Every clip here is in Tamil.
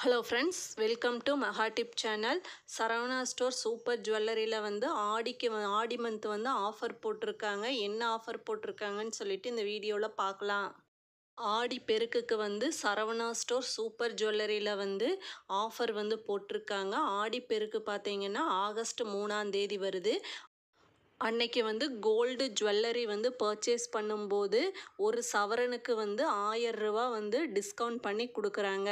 Hello friends, welcome to mega tip channel. Saravana store super ஜுவல்லரியில் வந்து ஆடி மந்த் வந்து ஆஃபர் போட்டிருக்காங்க. என்ன ஆஃபர் போட்டிருக்காங்கன்னு சொல்லிட்டு இந்த வீடியோவில் பார்க்கலாம். ஆடி பெருக்குக்கு வந்து சரவணா ஸ்டோர் சூப்பர் ஜுவல்லரியில் வந்து ஆஃபர் வந்து போட்டிருக்காங்க. ஆடி பெருக்கு பார்த்தீங்கன்னா ஆகஸ்ட் 3 வருது. அன்னைக்கு வந்து கோல்டு ஜுவல்லரி வந்து பர்ச்சேஸ் பண்ணும்போது ஒரு சவரனுக்கு வந்து 1000 ரூபா வந்து டிஸ்கவுண்ட் பண்ணி கொடுக்குறாங்க.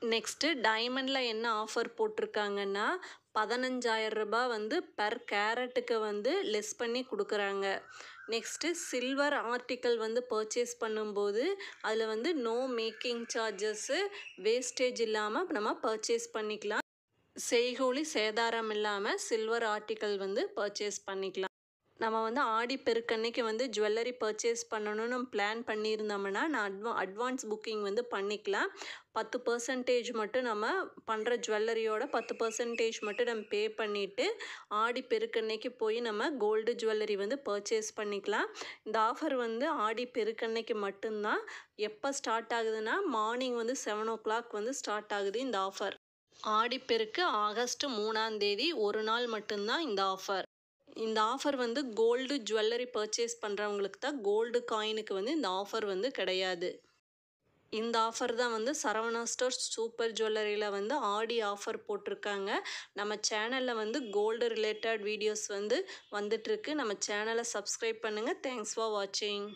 நெக்ஸ்ட்டு டைமண்டில் என்ன ஆஃபர் போட்டிருக்காங்கன்னா 15,000 ரூபா வந்து பெர் கேரட்டுக்கு வந்து லெஸ் பண்ணி கொடுக்குறாங்க. நெக்ஸ்ட்டு சில்வர் ஆர்டிக்கல் வந்து பர்ச்சேஸ் பண்ணும்போது அதில் வந்து நோ மேக்கிங் சார்ஜஸ்ஸு வேஸ்டேஜ் இல்லாமல் நம்ம பர்ச்சேஸ் பண்ணிக்கலாம். செய்கூலி சேதாரம் இல்லாமல் சில்வர் ஆர்டிக்கல் வந்து பர்ச்சேஸ் பண்ணிக்கலாம். நம்ம வந்து ஆடி பெருக்கன்னைக்கு வந்து ஜுவல்லரி பர்ச்சேஸ் பண்ணணும்னு பிளான் பண்ணியிருந்தோம்னா அட்வான்ஸ் புக்கிங் வந்து பண்ணிக்கலாம். 10% மட்டும் நம்ம பண்ணுற ஜுவல்லரியோட 10% மட்டும் நம்ம பே பண்ணிவிட்டு ஆடி பெருக்கன்னைக்கு போய் நம்ம கோல்டு ஜுவல்லரி வந்து பர்ச்சேஸ் பண்ணிக்கலாம். இந்த ஆஃபர் வந்து ஆடி பெருக்கன்னைக்கு மட்டும்தான். எப்போ ஸ்டார்ட் ஆகுதுன்னா மார்னிங் வந்து 7 o'clock வந்து ஸ்டார்ட் ஆகுது இந்த ஆஃபர். ஆடிப்பெருக்கு ஆகஸ்ட் 3 ஒரு நாள் மட்டும்தான் இந்த ஆஃபர். இந்த ஆஃபர் வந்து கோல்டு ஜுவல்லரி பர்ச்சேஸ் பண்ணுறவங்களுக்கு தான். கோல்டு காயினுக்கு வந்து இந்த ஆஃபர் வந்து கிடையாது. இந்த ஆஃபர் தான் வந்து சரவணா ஸ்டோர் சூப்பர் ஜுவல்லரியில் வந்து ஆடி ஆஃபர் போட்டிருக்காங்க. நம்ம சேனலில் வந்து கோல்டு ரிலேட்டட் வீடியோஸ் வந்து வந்துட்டுருக்கு. நம்ம சேனலை சப்ஸ்கிரைப் பண்ணுங்கள். தேங்க்ஸ் ஃபார் வாட்சிங்.